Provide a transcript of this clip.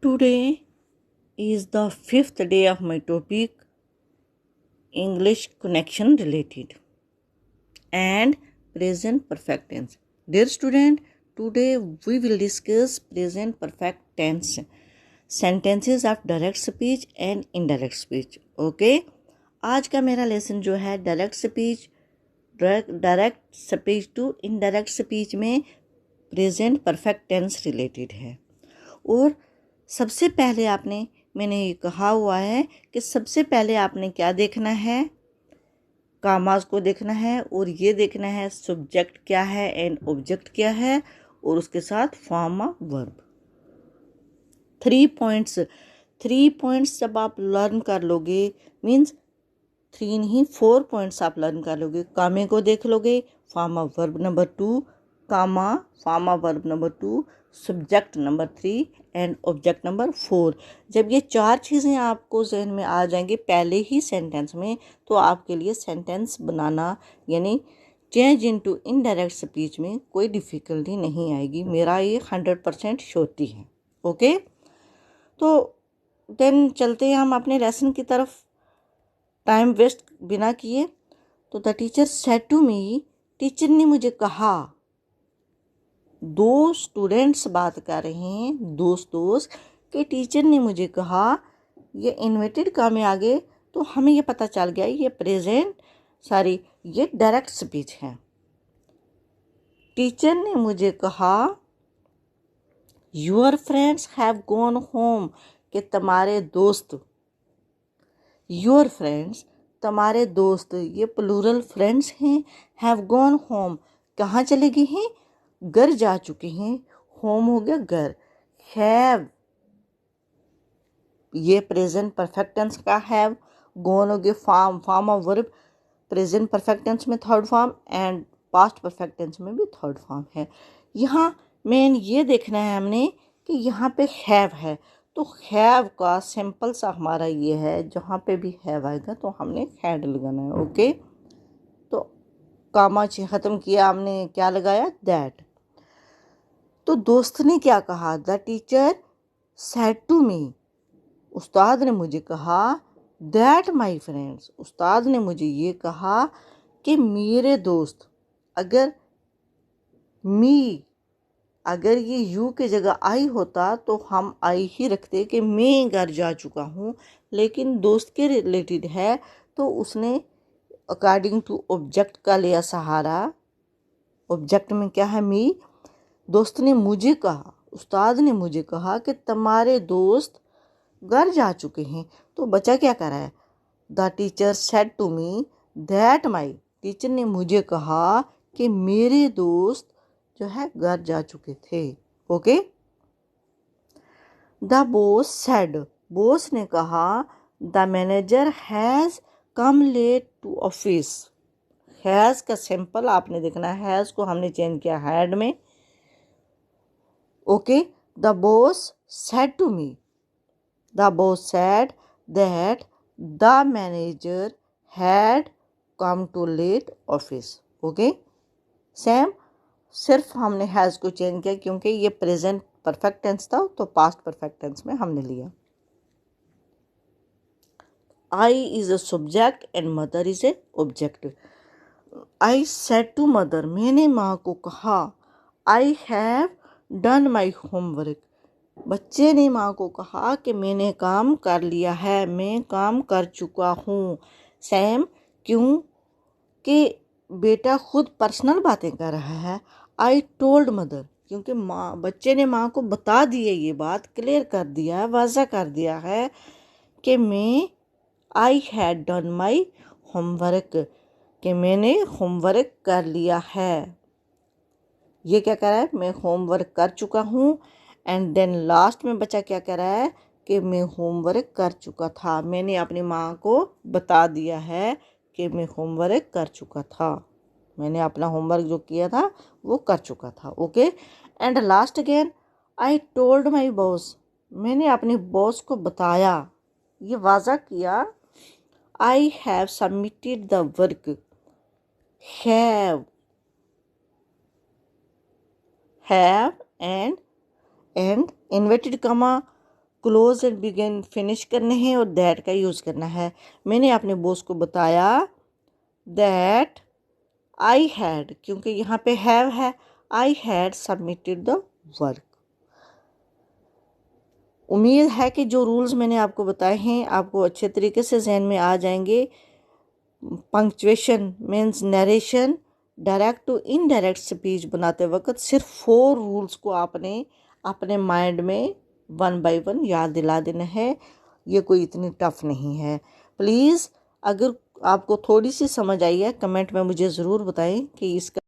Today is the fifth day of my topic English connection related and present perfect tense. Dear student, today we will discuss present perfect tense, sentences of direct speech and indirect speech. Okay? आज का मेरा lesson जो है direct speech to indirect speech में present perfect tense related है। और सबसे पहले मैंने ये कहा हुआ है कि सबसे पहले आपने क्या देखना है, कामास को देखना है और ये देखना है सब्जेक्ट क्या है एंड ऑब्जेक्ट क्या है और उसके साथ फॉर्म ऑफ वर्ब। 3 पॉइंट्स जब आप लर्न कर लोगे मीन्स 3 नहीं 4 पॉइंट्स आप लर्न कर लोगे। कामे को देख लोगे, form of verb number 2, comma form of verb number 2, subject number 3 and object number 4। जब ये 4 चीज़ें आपको जहन में आ जाएंगे पहले ही सेंटेंस में, तो आपके लिए सेंटेंस बनाना यानी चेंज इनटू इनडायरेक्ट स्पीच में कोई डिफ़िकल्टी नहीं आएगी। मेरा ये 100% श्योरिटी है। ओके, तो देन चलते हैं हम अपने लेसन की तरफ टाइम वेस्ट बिना किए। तो the teacher said to me, teacher ने मुझे कहा। 2 स्टूडेंट्स बात कर रहे हैं, दोस्त कि टीचर ने मुझे कहा। ये इन्वर्टेड का में आगे तो हमें ये पता चल गया ये डायरेक्ट स्पीच है। टीचर ने मुझे कहा your friends have gone home, कि तुम्हारे दोस्त, योर फ्रेंड्स तुम्हारे दोस्त, ये प्लूरल फ्रेंड्स हैं। हैव गॉन होम कहाँ चले गए हैं, घर जा चुके हैं। होम हो गया घर। हैव ये प्रेजेंट परफेक्ट टेंस का हैव, गॉन हो गया form of verb present perfect tense में third form and past perfect tense में भी थर्ड फॉर्म है। यहाँ मेन ये देखना है हमने कि यहाँ पे हैव है, तो हैव का सिंपल सा हमारा ये है, जहाँ पे भी हैव आएगा तो हमने हैड लगाना है। ओके, तो कामा ख़त्म किया, हमने क्या लगाया दैट। तो दोस्त ने क्या कहा, the teacher said to me, उस्ताद ने मुझे कहा दैट माई फ्रेंड्स, उस्ताद ने मुझे ये कहा कि मेरे दोस्त। अगर ये यू की जगह आई होता तो हम आई ही रखते कि मैं घर जा चुका हूँ, लेकिन दोस्त के रिलेटेड है तो उसने अकॉर्डिंग टू ऑब्जेक्ट का लिया सहारा। ऑब्जेक्ट में क्या है मी। दोस्त ने मुझे कहा, उस्ताद ने मुझे कहा कि तुम्हारे दोस्त घर जा चुके हैं, तो बच्चा क्या कर रहा है, the teacher said to me that my, teacher ने मुझे कहा कि मेरे दोस्त जो है घर जा चुके थे। Okay, the boss said, boss ने कहा the manager has come late to office. Has का सिंपल आपने देखना है, हैज़ को हमने चेंज किया हैड में। Okay, the boss said to me, the boss said that the manager had come to late office. Okay, same सिर्फ हमने हैज़ को चेंज किया क्योंकि ये प्रेजेंट परफेक्ट टेंस था तो पास्ट परफेक्ट टेंस में हमने लिया। I is a subject and mother is a object. I said to mother, मैंने माँ को कहा, I have done my homework, बच्चे ने माँ को कहा कि मैंने काम कर लिया है, मैं काम कर चुका हूँ। सैम क्यों कि बेटा खुद पर्सनल बातें कर रहा है। आई टोल्ड मदर, क्योंकि बच्चे ने माँ को बता दी है, ये बात क्लियर कर दिया है, वाज़ा कर दिया है कि I had done my homework, कि मैंने होमवर्क कर लिया है। ये क्या कर रहा है, मैं होमवर्क कर चुका हूँ। एंड देन लास्ट में बच्चा क्या कह रहा है कि मैं होमवर्क कर चुका था, मैंने अपनी माँ को बता दिया है कि मैं होमवर्क कर चुका था, मैंने अपना होमवर्क जो किया था वो कर चुका था। Okay, and last again I told my boss, मैंने अपने बॉस को बताया, ये वाज़ा किया। I have submitted the work, have and inverted कमा क्लोज एंड बिगिन फिनिश करने हैं और दैट का यूज़ करना है। मैंने अपने बॉस को बताया दैट आई हैड, क्योंकि यहाँ पे हैव है, I had submitted the work. उम्मीद है कि जो रूल्स मैंने आपको बताए हैं आपको अच्छे तरीके से जहन में आ जाएंगे। Punctuation means narration, direct to indirect speech बनाते वक्त सिर्फ 4 रूल्स को आपने अपने माइंड में 1 बाय 1 याद दिला देना है। ये कोई इतनी टफ नहीं है। प्लीज़ अगर आपको थोड़ी सी समझ आई है कमेंट में मुझे ज़रूर बताएं कि इसका